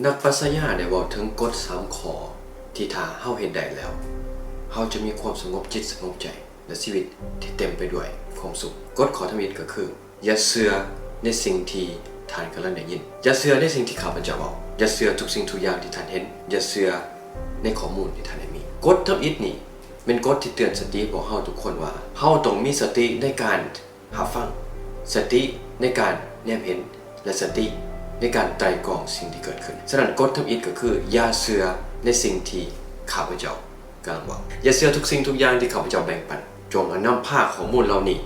นักปรัชญาได้บอกถึงกฎ3ข้อที่ถ้าเฮาเฮ็ดได้แล้วเฮาจะมีความสงบจิตสงบใจและชีวิตที่เต็มไปด้วยความสุขกฎข้อที่1ก็คืออย่าเชื่อในสิ่งที่ท่านกำลังได้ยินอย่าเชื่อในสิ่งที่ข้าพเจ้าบอกอย่าเชื่อทุกสิ่งทุกอย่างที่ท่านเห็นอย่าเชื่อในข้อมูลที่ท่านได้มีกฎทั้งนี้เป็นกฎที่เตือนสติบอกเฮาทุกคนว่าเฮาต้องมีสติในการรับฟังสติในการแนมเห็นและสติในการไตร่ตรองสิ่งที่เกิดขึ้นฉะนั้นกฎทั้งก็คืออย่าเชื่อในสิ่งที่ข้าพเจ้ากำลังบอกอย่าเชื่อทุกสิ่งทุกอย่างที่ข้าพเจ้าแบ่งปันจงนำภาคข้อมูลเหล่านี้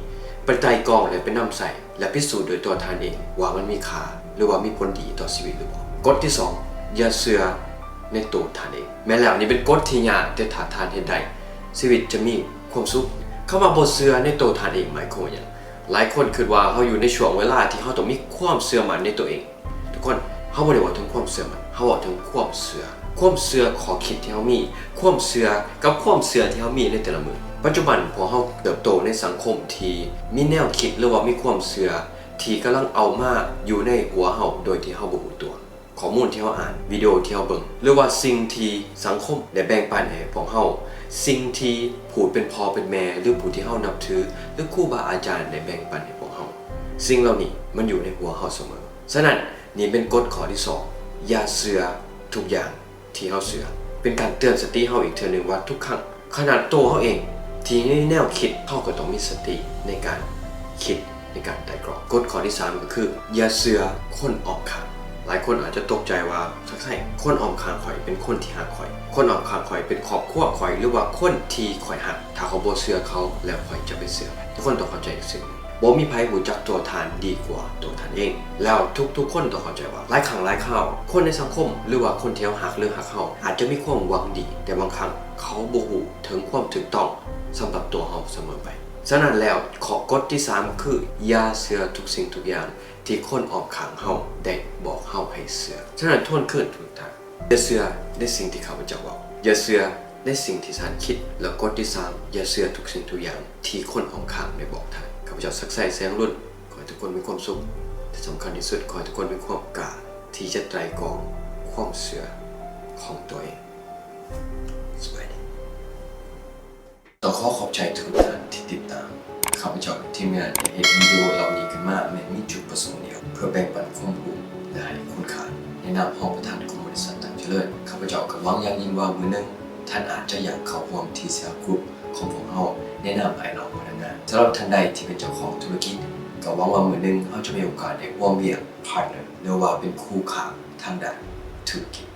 ไปไตร่ตรองและไปนำใส่และพิสูจน์โดยตัวท่านเองว่ามันมีค่าหรือว่ามีผลดีต่อชีวิตหรือเปล่ากฎที่2อย่าเชื่อในตัวท่านเองแม้แล้วนี่เป็นกฎที่ยากแต่ถ้าท่านเฮ็ดได้ชีวิตจะมีความสุขคำว่าบ่เชื่อในตัวท่านเองหมายความว่าหยังหลายคนคิดว่าเฮาอยู่ในช่วงเวลาที่เฮาต้องมีความเชื่อมั่นในตัวเองทุกคนเฮาบ่ได้บอกถึงความเชื่อมั่นเฮาบอกถึงความเชื่อข้อคิดที่เฮามีความเชื่อกับความเชื่อที่เฮามีในแต่ละมื้อปัจจุบันพอเฮาเติบโตในสังคมที่มีแนวคิดหรือว่ามีความเชื่อที่กำลังเอามาอยู่ในหัวเฮาโดยที่เฮาบ่รู้ตัวข้อมูลที่เฮาอ่านวิดีโอที่เฮาเบิ่งหรือว่าสิ่งที่สังคมได้แบ่งปันให้พวกเฮาสิ่งที่ผู้เป็นพ่อเป็นแม่หรือผู้ที่เฮานับถือหรือครูบาอาจารย์ได้แบ่งปันให้พวกเฮาสิ่งเหล่านี้มันอยู่ในหัวเฮาเสมอฉะนั้นนี่เป็นกฎข้อที่2อย่าเชื่อทุกอย่างที่เฮาเชื่อเป็นการเตือนสติเฮาอีกเทื่อนึงว่าทุกครั้งขนาดตัวเฮาเองที่ในแนวคิดเฮาก็ต้องมีสติในการคิดในการไตร่ตรองกฎข้อที่3ก็คืออย่าเชื่อคนออกข้างหลายคนอาจจะตกใจว่าใช่คนออกข้างข่อยเป็นคนที่หักข่อยคนออกข้างข่อยเป็นครอบครัวข่อยหรือว่าคนที่ข่อยหักถ้าเขาบ่เชื่อเขาแล้วข่อยจะไปเชื่อทุกคนต้องเข้าใจสิ่งนี้บ่มีไผรู้จักตัวทานดีกว่าตัวทานเองแล้วทุกคนต้องเข้าใจว่าหลายครั้งหลายคราวคนในสังคมหรือว่าคนที่เฮาหักหรือหักเฮาอาจจะมีความหวังดีแต่บางครั้งเขาบ่รู้ถึงความถูกต้องสำหรับตัวเฮาเสมอไปฉะนั้นแล้วข้อกฎที่3คืออย่าเชื่อทุกสิ่งทุกอย่างที่คนออกข้างเฮาได้บอกเฮาให้เชื่อฉะนั้นทวนคืนทุกท่านอย่าเชื่อในสิ่งที่ข้าพเจ้าบอกอย่าเชื่อในสิ่งที่ท่านคิดแล้วกฎที่3อย่าเชื่อทุกสิ่งทุกอย่างที่คนออกข้างได้บอกท่านข้าพเจ้าสักใส่แสงรุ่นขอให้ทุกคนมีความสุขที่สำคัญที่สุดขอให้ทุกคนมีความกล้าที่จะไตร่ตรองความเชื่อของตัวเองสวัสดีต้องขอบใจทุกท่านที่ติดตามข้าพเจ้ากับทีมงานได้เห็นวิดีโอเหล่านี้ขึ้นมาไม่มีจุดประสงค์เดียวเพื่อแบ่งปันความรู้และให้คุณค่าในนามห้องประธานของบริษัทต่างเจริญข้าพเจ้าก็หวังอย่างยิ่งว่ามื้อนึงท่านอาจจะอยากเข้าร่วมที่เซลล์กรุ๊ปของพวกเราในนามภายนอกพนักงานสำหรับท่านใดที่เป็นเจ้าของธุรกิจก็หวังว่ามื้อนึงเราจะมีโอกาสได้ร่วมเวียกพาร์ทเนอร์หรือว่าเป็นคู่ค้าทางด้านธุรกิจ